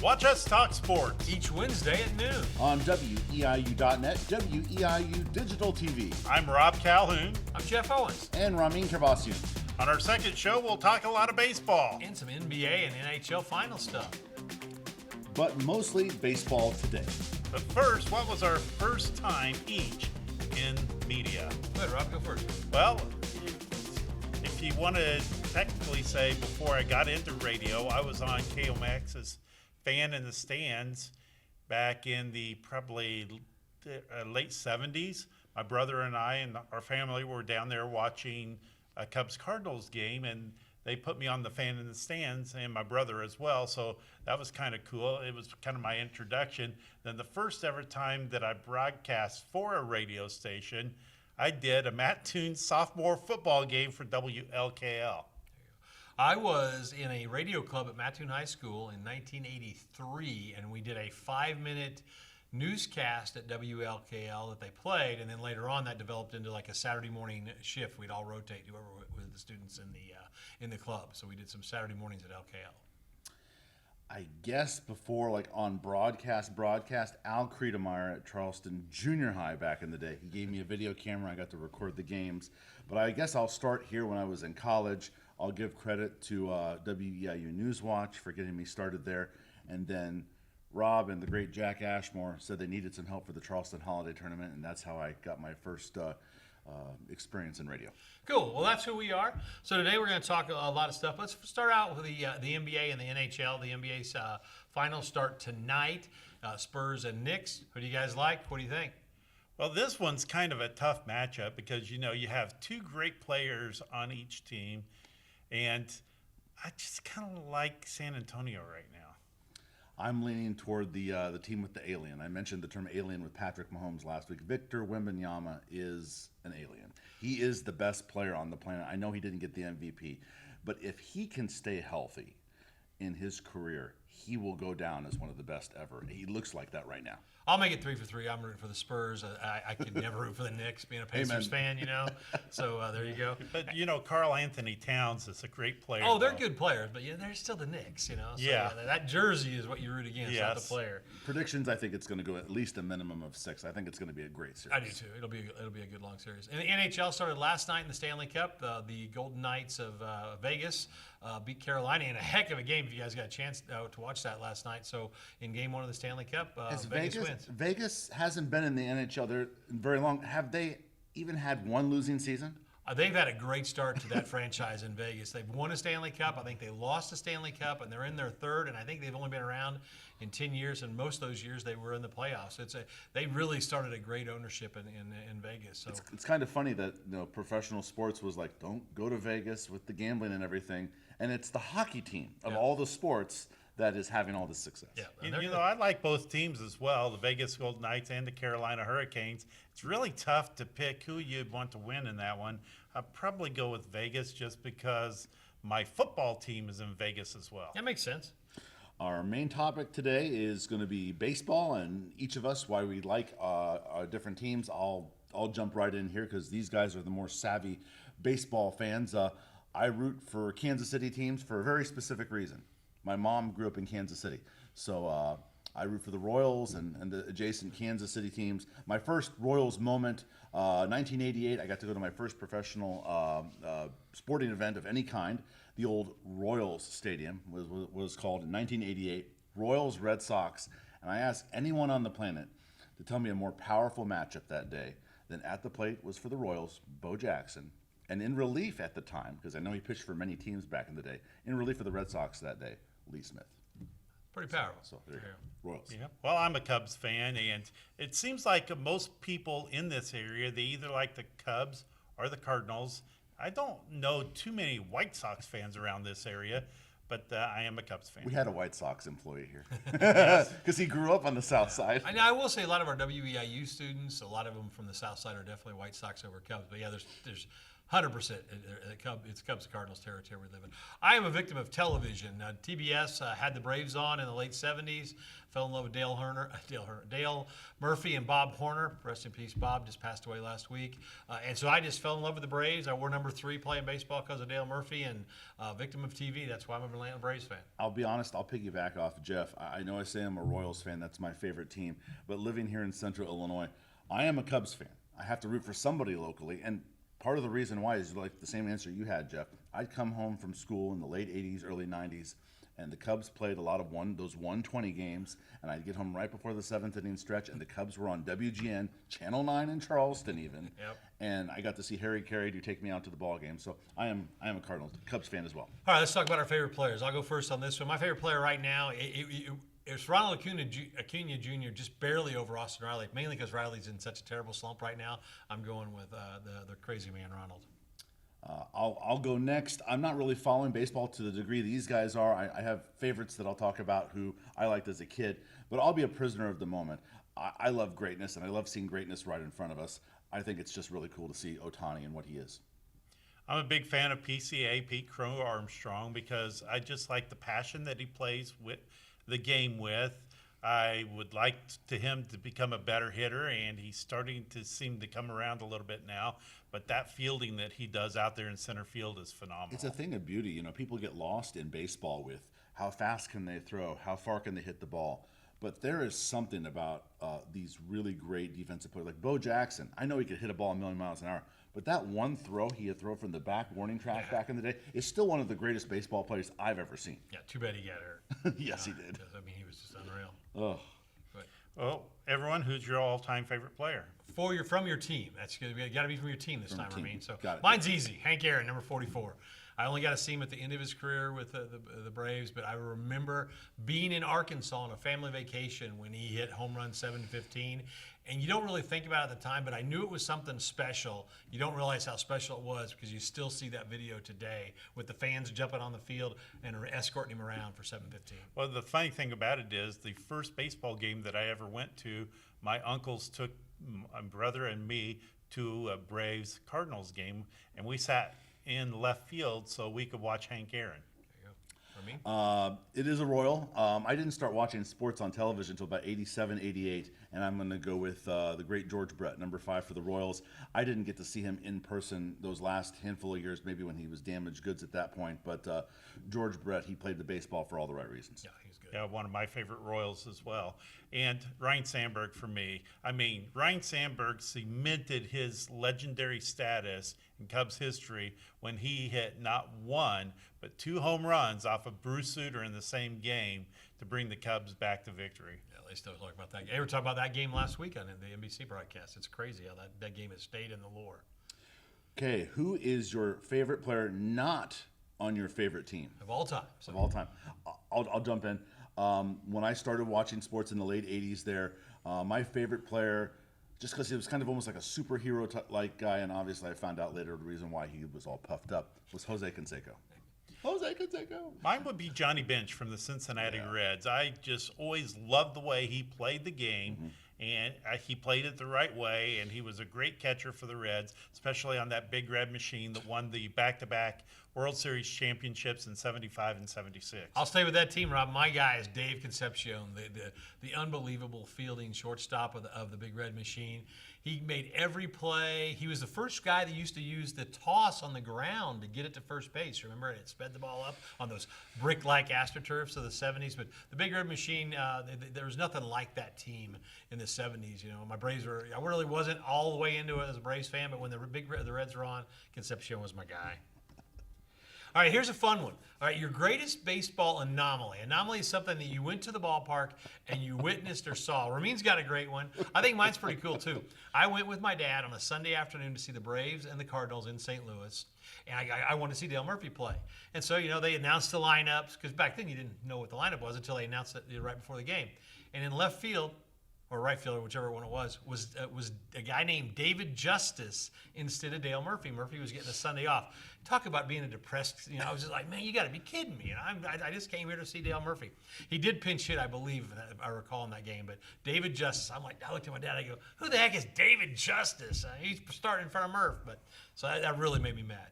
Watch us talk sports each Wednesday at noon on WEIU.net, WEIU Digital TV. I'm Rob Calhoun. I'm Jeff Owens. And Rameen Karbassioon. On our second show, we'll talk a lot of baseball. And some NBA and NHL final stuff. But mostly baseball today. But first, what was our first time each in media? Go ahead, Rob, go first. Well, if you want to technically say before I got into radio, I was on KOMX's Fan in the Stands back in the probably late 70s. My brother and I and our family were down there watching a Cubs-Cardinals game, and they put me on the Fan in the Stands, and my brother as well, so that was kind of cool. It was kind of my introduction. Then the first ever time that I broadcast for a radio station, I did a Matt Toon sophomore football game for WLKL. I was in a radio club at Mattoon High School in 1983, and we did a 5-minute newscast at WLKL that they played, and then later on that developed into like a Saturday morning shift. We'd all rotate whoever was the students in the club. So we did some Saturday mornings at LKL. I guess before, like on broadcast, Al Creedemeyer at Charleston Junior High back in the day. He gave me a video camera. I got to record the games. But I guess I'll start here when I was in college. I'll give credit to WEIU Newswatch for getting me started there. And then Rob and the great Jack Ashmore said they needed some help for the Charleston Holiday Tournament, and that's how I got my first experience in radio. Cool. Well, that's who we are. So today we're going to talk a lot of stuff. Let's start out with the NBA and the NHL. The NBA's finals start tonight. Spurs and Knicks. Who do you guys like? What do you think? Well, this one's kind of a tough matchup because, you have two great players on each team, and I just kind of like San Antonio right now. I'm leaning toward the team with the alien. I mentioned the term alien with Patrick Mahomes last week. Victor Wembanyama is an alien. He is the best player on the planet. I know he didn't get the MVP, but if he can stay healthy in his career, he will go down as one of the best ever. He looks like that right now. I'll make it 3 for 3. I'm rooting for the Spurs. I could never root for the Knicks, being a Pacers fan, So there you go. But, Karl Anthony Towns is a great player. Oh, they're good players, but they're still the Knicks, So, yeah. That jersey is what you root against, not the player. Predictions, I think it's going to go at least a minimum of 6. I think it's going to be a great series. I do too. It'll be a good long series. And the NHL started last night in the Stanley Cup. The Golden Knights of Vegas beat Carolina in a heck of a game. If you guys got a chance to watch that last night. So in Game 1 of the Stanley Cup, Vegas wins. Vegas hasn't been in the NHL there very long. Have they even had one losing season? They've had a great start to that franchise in Vegas. They've won a Stanley Cup. I think they lost a Stanley Cup, and they're in their third. And I think they've only been around in 10 years, and most of those years they were in the playoffs. They really started a great ownership in Vegas. So it's kind of funny that professional sports was like, don't go to Vegas with the gambling and everything, and it's the hockey team of all the sports that is having all this success. Yeah, I like both teams as well, the Vegas Golden Knights and the Carolina Hurricanes. It's really tough to pick who you'd want to win in that one. I'd probably go with Vegas just because my football team is in Vegas as well. That makes sense. Our main topic today is going to be baseball, and each of us, why we like our different teams. I'll jump right in here because these guys are the more savvy baseball fans. I root for Kansas City teams for a very specific reason. My mom grew up in Kansas City, so I root for the Royals and the adjacent Kansas City teams. My first Royals moment, 1988, I got to go to my first professional sporting event of any kind. The old Royals Stadium was called in 1988, Royals Red Sox. And I asked anyone on the planet to tell me a more powerful matchup that day than at the plate was for the Royals, Bo Jackson. And in relief at the time, because I know he pitched for many teams back in the day, in relief for the Red Sox that day, Lee Smith. Pretty powerful. So there you go. Royals. Yeah. Well, I'm a Cubs fan, and it seems like most people in this area, they either like the Cubs or the Cardinals. I don't know too many White Sox fans around this area, but I am a Cubs fan. We had a White Sox employee here because he grew up on the South Side. I will say a lot of our WEIU students, a lot of them from the South Side, are definitely White Sox over Cubs. But yeah, there's 100%. It's Cubs Cardinals territory we live in. I am a victim of television. TBS had the Braves on in the late 70s. Fell in love with Dale Murphy and Bob Horner. Rest in peace, Bob just passed away last week. And so I just fell in love with the Braves. I wore number 3 playing baseball because of Dale Murphy, and victim of TV. That's why I'm an Atlanta Braves fan. I'll be honest, I'll piggyback off Jeff. I know I say I'm a Royals fan, that's my favorite team, but living here in Central Illinois, I am a Cubs fan. I have to root for somebody locally, and part of the reason why is like the same answer you had, Jeff. I'd come home from school in the late 80s, early 90s, and the Cubs played a lot of those 120 games, and I'd get home right before the 7th inning stretch, and the Cubs were on WGN, Channel 9 in Charleston even, and I got to see Harry Carey do take me out to the ball game. So I am a Cardinals Cubs fan as well. All right, let's talk about our favorite players. I'll go first on this one. My favorite player right now, it's Ronald Acuna Jr. just barely over Austin Riley, mainly because Riley's in such a terrible slump right now. I'm going with the crazy man, Ronald. I'll go next. I'm not really following baseball to the degree these guys are. I have favorites that I'll talk about who I liked as a kid, but I'll be a prisoner of the moment. I love greatness, and I love seeing greatness right in front of us. I think it's just really cool to see Ohtani and what he is. I'm a big fan of PCA, Pete Crow Armstrong, because I just like the passion that he plays with the game with. I would like him to become a better hitter, and he's starting to seem to come around a little bit now. But that fielding that he does out there in center field is phenomenal. It's a thing of beauty. You know, people get lost in baseball with how fast can they throw, how far can they hit the ball. But there is something about these really great defensive players, like Bo Jackson. I know he could hit a ball a million miles an hour, but that one throw he had thrown from the back warning track back in the day is still one of the greatest baseball players I've ever seen. Yeah, too bad he got hurt. Yes, he did. I mean, he was just unreal. Oh. Well, everyone, who's your all-time favorite player? From your team. That's got to be from your team this time, Rameen. So Got it. mine's easy. Hank Aaron, number 44. I only got to see him at the end of his career with the Braves, but I remember being in Arkansas on a family vacation when he hit home run 715. And you don't really think about it at the time, but I knew it was something special. You don't realize how special it was because you still see that video today with the fans jumping on the field and escorting him around for 715. Well, the funny thing about it is the first baseball game that I ever went to, my uncles took my brother and me to a Braves Cardinals game, and we sat in left field so we could watch Hank Aaron. It is a Royal. I didn't start watching sports on television until about 87, 88, and I'm going to go with the great George Brett, number 5 for the Royals. I didn't get to see him in person those last handful of years, maybe when he was damaged goods at that point, but George Brett, he played the baseball for all the right reasons. Yeah, he's good. Yeah, one of my favorite Royals as well. And Ryan Sandberg for me. I mean, Ryan Sandberg cemented his legendary status in Cubs history when he hit not one, but 2 home runs off of Bruce Sutter in the same game to bring the Cubs back to victory. Yeah, they still talk about that. They were talking about that game last week on the NBC broadcast. It's crazy how that game has stayed in the lore. Okay, who is your favorite player not on your favorite team? Of all time. So. Of all time. I'll jump in. When I started watching sports in the late 80s there, my favorite player, just because he was kind of almost like a superhero-like guy, and obviously I found out later the reason why he was all puffed up, was Jose Canseco. Jose Canseco. Mine would be Johnny Bench from the Cincinnati Reds. I just always loved the way he played the game, and he played it the right way, and he was a great catcher for the Reds, especially on that Big Red Machine that won the back-to-back World Series championships in 75 and 76. I'll stay with that team, Rob. My guy is Dave Concepcion, the unbelievable fielding shortstop of the Big Red Machine. He made every play. He was the first guy that used to use the toss on the ground to get it to first base. Remember, it sped the ball up on those brick-like AstroTurfs of the 70s. But the Big Red Machine, there was nothing like that team in the 70s. You know, my Braves were. I really wasn't all the way into it as a Braves fan, but when the Reds were on, Concepcion was my guy. All right, here's a fun one. All right, your greatest baseball anomaly. Anomaly is something that you went to the ballpark and you witnessed or saw. Rameen's got a great one. I think mine's pretty cool, too. I went with my dad on a Sunday afternoon to see the Braves and the Cardinals in St. Louis, and I wanted to see Dale Murphy play. And so, you know, they announced the lineups, because back then you didn't know what the lineup was until they announced it right before the game. And in left field, or right fielder, whichever one it was a guy named David Justice instead of Dale Murphy. Murphy was getting a Sunday off. Talk about being a depressed, I was just like, man, you got to be kidding me. I just came here to see Dale Murphy. He did pinch hit, I believe, if I recall in that game. But David Justice, I looked at my dad, I go, who the heck is David Justice? He's starting in front of Murph. But so that really made me mad.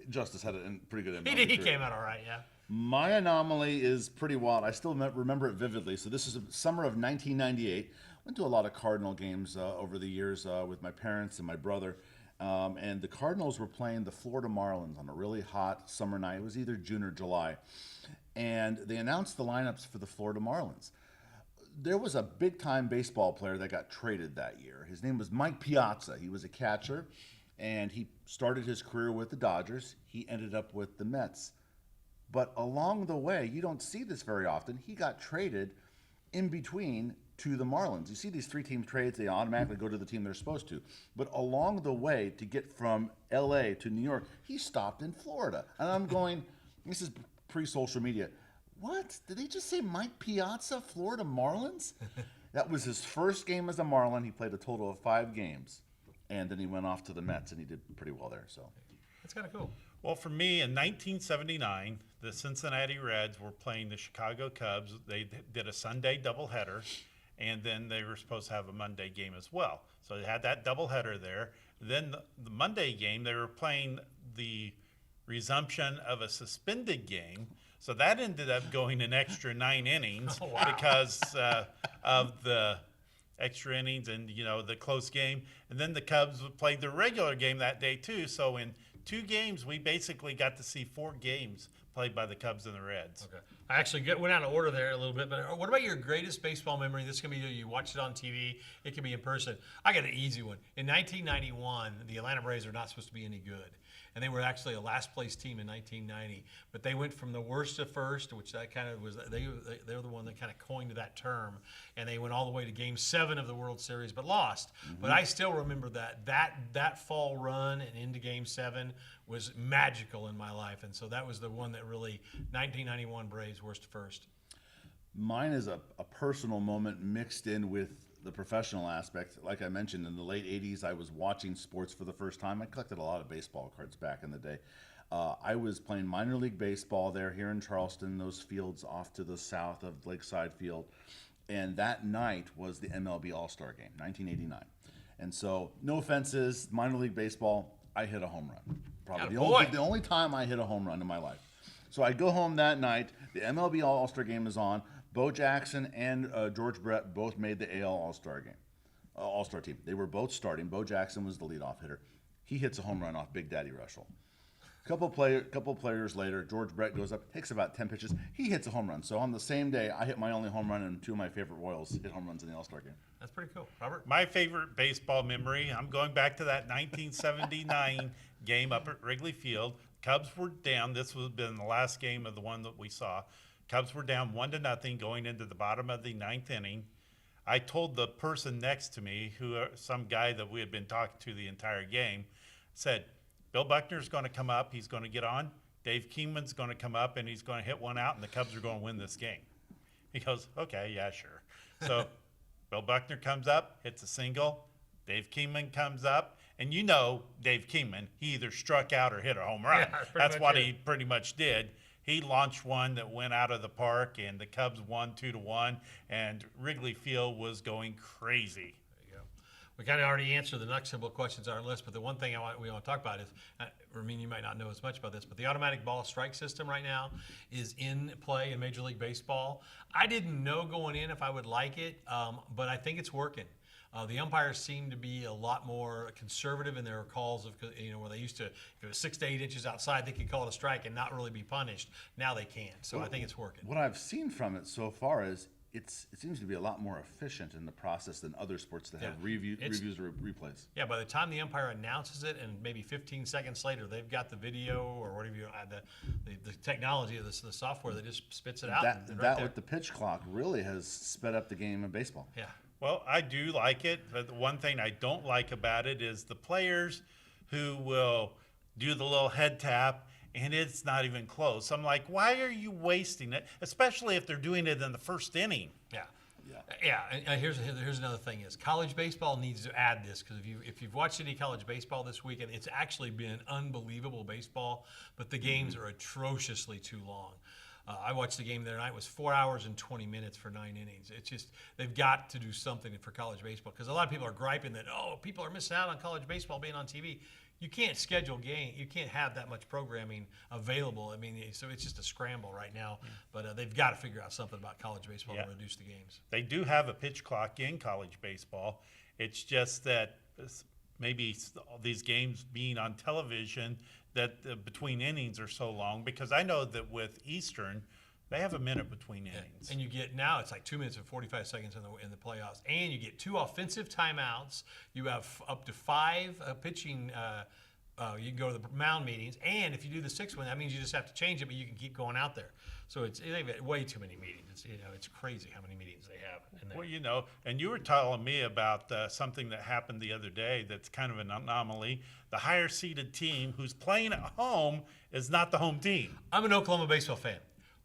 Justice had a pretty good MLB He career. came out all right, yeah. My anomaly is pretty wild. I still remember it vividly. So this is the summer of 1998. Went to a lot of Cardinal games over the years with my parents and my brother. And the Cardinals were playing the Florida Marlins on a really hot summer night. It was either June or July. And they announced the lineups for the Florida Marlins. There was a big-time baseball player that got traded that year. His name was Mike Piazza. He was a catcher, and he started his career with the Dodgers. He ended up with the Mets. But along the way, you don't see this very often, he got traded in between to the Marlins. You see these three-team trades, they automatically go to the team they're supposed to. But along the way, to get from L.A. to New York, he stopped in Florida. And I'm going, this is pre-social media. What? Did they just say Mike Piazza, Florida Marlins? That was his first game as a Marlin. He played a total of 5 games. And then he went off to the Mets, and he did pretty well there. So That's kind of cool. Well, for me, in 1979, the Cincinnati Reds were playing the Chicago Cubs. They did a Sunday doubleheader, and then they were supposed to have a Monday game as well. So they had that doubleheader there. Then the Monday game, they were playing the resumption of a suspended game. So that ended up going an extra 9 innings because of the extra innings and, the close game. And then the Cubs played their regular game that day too. So in 2 games, we basically got to see 4 games played by the Cubs and the Reds. Okay. I actually went out of order there a little bit, but what about your greatest baseball memory? This can be you watched it on TV. It can be in person. I got an easy one. In 1991, the Atlanta Braves are not supposed to be any good. And they were actually a last place team in 1990, but they went from the worst to first, which that kind of was, they're the one that kind of coined that term, and they went all the way to Game 7 of the World Series, but lost. Mm-hmm. But I still remember that fall run and into Game 7 was magical in my life, and so that was the one that really, 1991 Braves worst to first. Mine is a personal moment mixed in with the professional aspect. Like I mentioned, in the late 80s, I was watching sports for the first time. I collected a lot of baseball cards back in the day. I was playing minor league baseball there here in Charleston, those fields off to the south of Lakeside Field. And that night was the MLB All-Star Game, 1989. And so, no offenses, minor league baseball, I hit a home run. Probably the only time I hit a home run in my life. So I go home that night. The MLB All-Star Game is on. Bo Jackson and George Brett both made the AL All-Star game, All-Star team. They were both starting. Bo Jackson was the leadoff hitter. He hits a home run off Big Daddy Russell. Couple players later, George Brett goes up, takes about 10 pitches. He hits a home run. So on the same day, I hit my only home run, and 2 of my favorite Royals hit home runs in the All-Star game. That's pretty cool. Robert? My favorite baseball memory, I'm going back to that 1979 game up at Wrigley Field. Cubs were down. This would have been the last game of the one that we saw. Cubs were down 1-0 going into the bottom of the 9th inning. I told the person next to me, some guy that we had been talking to the entire game, said, Bill Buckner's going to come up. He's going to get on. Dave Kingman's going to come up, and he's going to hit one out, and the Cubs are going to win this game. He goes, okay, yeah, sure. So Bill Buckner comes up, hits a single. Dave Kingman comes up, and Dave Kingman, he either struck out or hit a home run. Yeah, that's what he pretty much did. He launched one that went out of the park, and the Cubs won 2-1, and Wrigley Field was going crazy. There you go. We kind of already answered the next couple of questions on our list, but the one thing we want to talk about is, Rameen, you might not know as much about this, but the automatic ball strike system right now is in play in Major League Baseball. I didn't know going in if I would like it, but I think it's working. The umpires seem to be a lot more conservative in their calls of, where they used to, if it was 6 to 8 inches outside, they could call it a strike and not really be punished. Now they can. So I think it's working. What I've seen from it so far is it seems to be a lot more efficient in the process than other sports that have reviews or replays. Yeah, by the time the umpire announces it, and maybe 15 seconds later, they've got the video or whatever the technology of the software that just spits it out. That with the pitch clock really has sped up the game of baseball. Yeah. Well, I do like it, but the one thing I don't like about it is the players who will do the little head tap, and it's not even close. I'm like, why are you wasting it? Especially if they're doing it in the first inning. Yeah. Yeah, and here's another thing is college baseball needs to add this, because if you've watched any college baseball this weekend, it's actually been unbelievable baseball, but the games are atrociously too long. I watched the game the other night. It was 4 hours and 20 minutes for 9 innings. It's just, they've got to do something for college baseball, because a lot of people are griping that, people are missing out on college baseball being on TV. You can't schedule game. You can't have that much programming available. I mean, so it's just a scramble right now. But they've got to figure out something about college baseball to reduce the games. They do have a pitch clock in college baseball. It's just that maybe these games being on television, that between innings are so long. Because I know that with Eastern, they have a minute between innings. And you get, now it's like 2 minutes and 45 seconds in the playoffs. And you get 2 offensive timeouts. You have up to 5 pitching. You can go to the mound meetings. And if you do the 6th one, that means you just have to change it, but you can keep going out there. So they've got way too many meetings. It's crazy how many meetings they have in there. Well, and you were telling me about something that happened the other day that's kind of an anomaly. The higher seeded team who's playing at home is not the home team. I'm an Oklahoma baseball fan.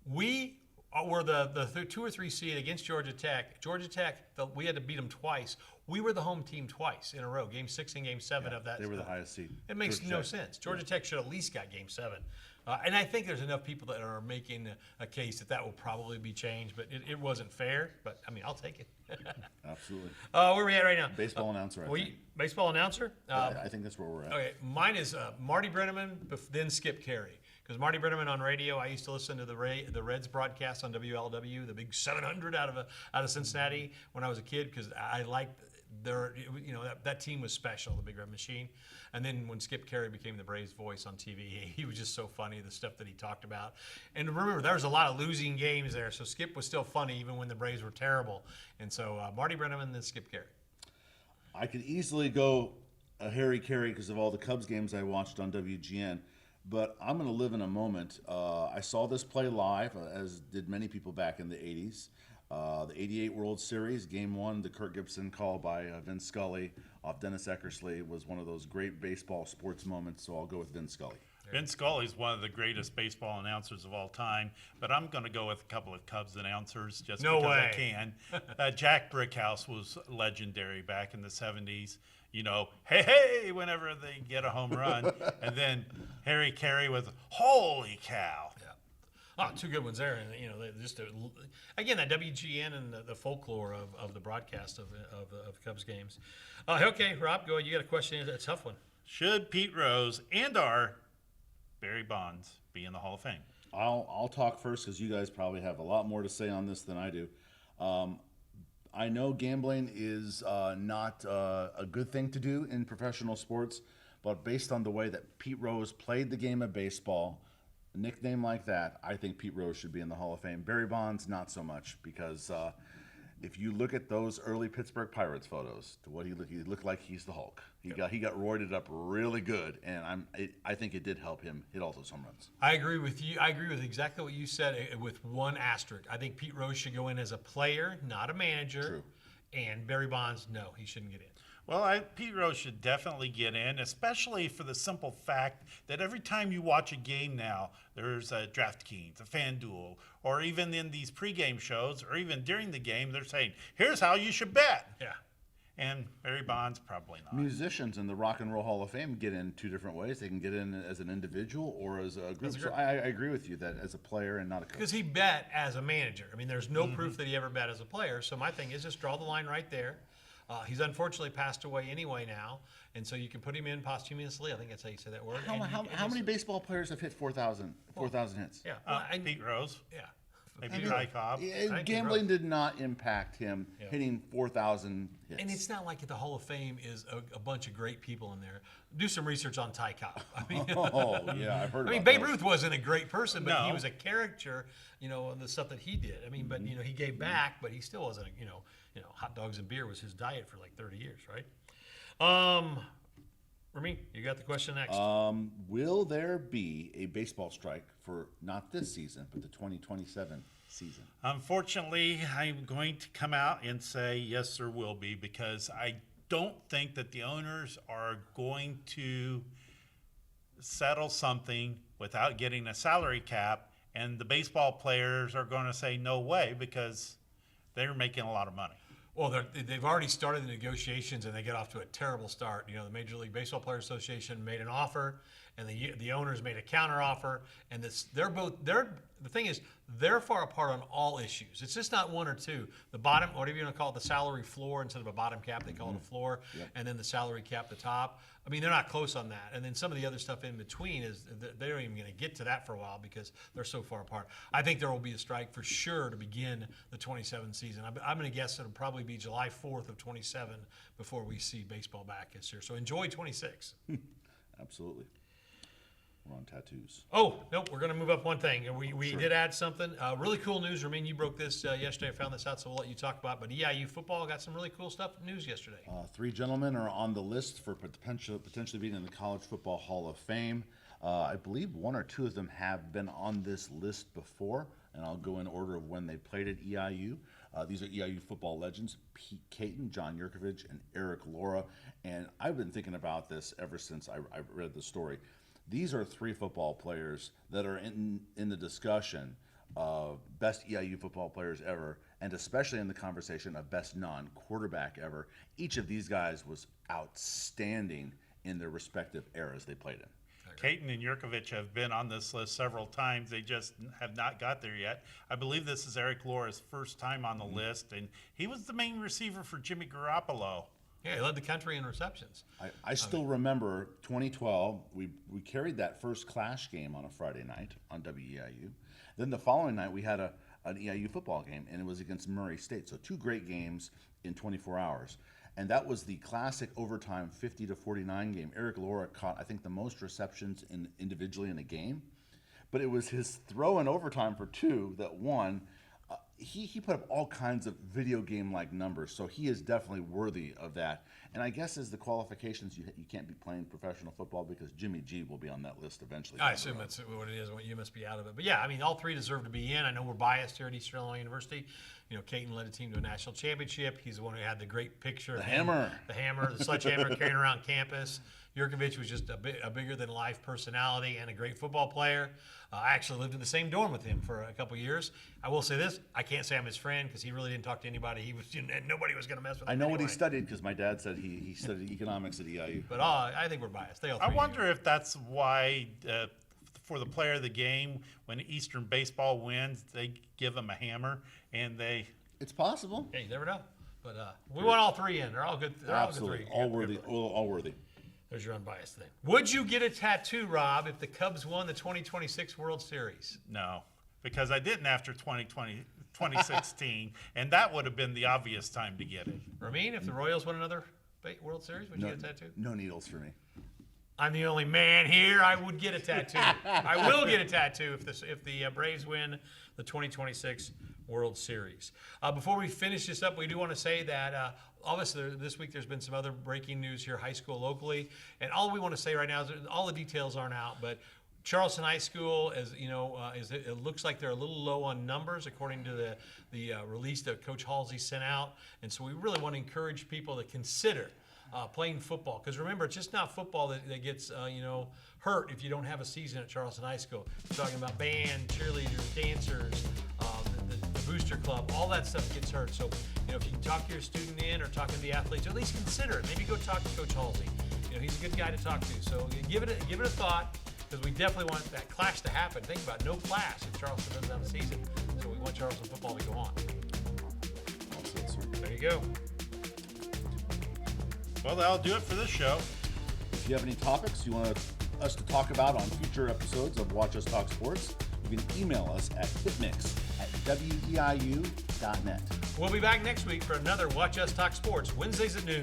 We were the 2 or 3 seed against Georgia Tech. Georgia Tech, we had to beat them twice. We were the home team twice in a row, Game 6 and Game 7 of that. They were the highest seed. It makes no sense. Georgia Tech should at least got Game 7. And I think there's enough people that are making a case that will probably be changed, but it wasn't fair. But, I mean, I'll take it. Absolutely. Where are we at right now? Baseball announcer, I think. Baseball announcer? I think that's where we're at. Okay, mine is Marty Brenneman, then Skip Carey. Because Marty Brenneman on radio, I used to listen to the Reds broadcast on WLW, the big 700 out of Cincinnati when I was a kid, because I liked that team was special, the Big Red Machine. And then when Skip Carey became the Braves voice on TV, he was just so funny, the stuff that he talked about. And remember, there was a lot of losing games there, so Skip was still funny even when the Braves were terrible. And so Marty Brenneman, then Skip Carey. I could easily go Harry Carey because of all the Cubs games I watched on WGN. But I'm going to live in a moment. I saw this play live, as did many people back in the 80s. The 88 World Series, Game 1, the Kirk Gibson call by Vin Scully off Dennis Eckersley was one of those great baseball sports moments, so I'll go with Vin Scully. Vin Scully's one of the greatest baseball announcers of all time, but I'm going to go with a couple of Cubs announcers just because I can. Jack Brickhouse was legendary back in the 70s. Hey, whenever they get a home run. And then Harry Carey with, holy cow. Yeah. Oh, 2 good ones there. And, just again, that WGN and the folklore of the broadcast of Cubs games. Okay, Rob, go ahead. You got a question. It's a tough one. Should Pete Rose and/or Barry Bonds be in the Hall of Fame? I'll talk first because you guys probably have a lot more to say on this than I do. I know gambling is not a good thing to do in professional sports, but based on the way that Pete Rose played the game of baseball, a nickname like that, I think Pete Rose should be in the Hall of Fame. Barry Bonds, not so much, because if you look at those early Pittsburgh Pirates photos, to what he looked like he's the Hulk. He got roided up really good, and I think it did help him hit all those home runs. I agree with you. I agree with exactly what you said, with one asterisk. I think Pete Rose should go in as a player, not a manager. True. And Barry Bonds, no, he shouldn't get in. Well, Pete Rose should definitely get in, especially for the simple fact that every time you watch a game now, there's a DraftKings, a FanDuel, or even in these pregame shows, or even during the game, they're saying, here's how you should bet. Yeah. And Barry Bonds, probably not. Musicians in the Rock and Roll Hall of Fame get in 2 different ways. They can get in as an individual or as a group. So I agree with you that as a player and not a coach. Because he bet as a manager. I mean, there's no proof that he ever bet as a player. So my thing is just draw the line right there. He's unfortunately passed away anyway now, and so you can put him in posthumously. I think that's how you say that word. How many baseball players have hit 4,000 hits? Yeah, Pete Rose. Yeah. Maybe Ty Cobb. Gambling did not impact him hitting 4,000 hits. And it's not like the Hall of Fame is a bunch of great people in there. Do some research on Ty Cobb. I mean, I've heard. Babe Ruth wasn't a great person, but he was a character. The stuff that he did. I mean, but he gave back, but he still wasn't. Hot dogs and beer was his diet for like 30 years, right? Rameen, you got the question next. Will there be a baseball strike for not this season, but the 2027 season? Unfortunately, I'm going to come out and say yes, there will be, because I don't think that the owners are going to settle something without getting a salary cap, and the baseball players are going to say no way, because they're making a lot of money. Well, they've already started the negotiations, and they get off to a terrible start. The Major League Baseball Players Association made an offer, and the owners made a counter offer, and the thing is, they're far apart on all issues. It's just not one or two. The bottom, whatever you want to call it, the salary floor instead of a bottom cap, they call it a floor, and then the salary cap, the top. I mean, they're not close on that. And then some of the other stuff in between is they're not even going to get to that for a while because they're so far apart. I think there will be a strike for sure to begin the 27 season. I'm going to guess it'll probably be July 4th of 27 before we see baseball back this year. So enjoy 26. Absolutely. We're on tattoos. Oh, nope, we're going to move up one thing. We did add something. Really cool news. Rameen, you broke this yesterday. I found this out, so we'll let you talk about it. But EIU football got some really cool stuff news yesterday. 3 gentlemen are on the list for potentially being in the College Football Hall of Fame. I believe 1 or 2 of them have been on this list before, and I'll go in order of when they played at EIU. These are EIU football legends, Pete Caton, John Yurkovich, and Eric Laura. And I've been thinking about this ever since I read the story. These are 3 football players that are in the discussion of best EIU football players ever, and especially in the conversation of best non-quarterback ever. Each of these guys was outstanding in their respective eras they played in. Caton and Yurkovich have been on this list several times. They just have not got there yet. I believe this is Eric Laura's first time on the list, and he was the main receiver for Jimmy Garoppolo. Yeah, he led the country in receptions. I still remember 2012, we carried that first Clash game on a Friday night on WEIU. Then the following night we had an EIU football game, and it was against Murray State. So 2 great games in 24 hours. And that was the classic overtime 50-49 game. Eric Laura caught, I think, the most receptions individually in a game. But it was his throw in overtime for 2 that won. He put up all kinds of video game-like numbers, so he is definitely worthy of that. And I guess as the qualifications, you can't be playing professional football because Jimmy G will be on that list eventually. I assume that's what it is. You must be out of it. But yeah, I mean, all 3 deserve to be in. I know we're biased here at Eastern Illinois University. Caton led a team to a national championship. He's the one who had the great picture. The hammer, the sledgehammer carrying around campus. Yurkovich was just a bigger-than-life personality and a great football player. I actually lived in the same dorm with him for a couple years. I will say this: I can't say I'm his friend because he really didn't talk to anybody. And nobody was going to mess with him. I know anyway. What he studied because my dad said he studied economics at EIU. But I think we're biased. I wonder if that's why, for the player of the game, when Eastern baseball wins, they give them a hammer, and they. It's possible. Yeah, you never know. But we want all 3 in. They're all good. They're absolutely all good 3. all worthy. There's your unbiased thing. Would you get a tattoo, Rob, if the Cubs won the 2026 World Series? No, because I didn't after 2016, and that would have been the obvious time to get it. Rameen, if the Royals won another World Series, would you get a tattoo? No needles for me. I'm the only man here. I would get a tattoo. I will get a tattoo if the Braves win the 2026 World Series. Before we finish this up, we do want to say that obviously this week there's been some other breaking news here, high school locally, and all we want to say right now is all the details aren't out, but Charleston High School, as you know, it looks like they're a little low on numbers according to the release that Coach Halsey sent out, and so we really want to encourage people to consider playing football, because remember, it's just not football that gets hurt if you don't have a season at Charleston High School. We're talking about band, cheerleaders, dancers, the booster club, all that stuff gets hurt. So if you can talk your student in or talk to the athletes, or at least consider it. Maybe go talk to Coach Halsey. He's a good guy to talk to. So give it a thought, because we definitely want that clash to happen. Think about it, no clash if Charleston doesn't have a season. So we want Charleston football to go on. There you go. Well, that'll do it for this show. If you have any topics you want us to talk about on future episodes of Watch Us Talk Sports, you can email us at hitmix@weiu.net. We'll be back next week for another Watch Us Talk Sports, Wednesdays at noon.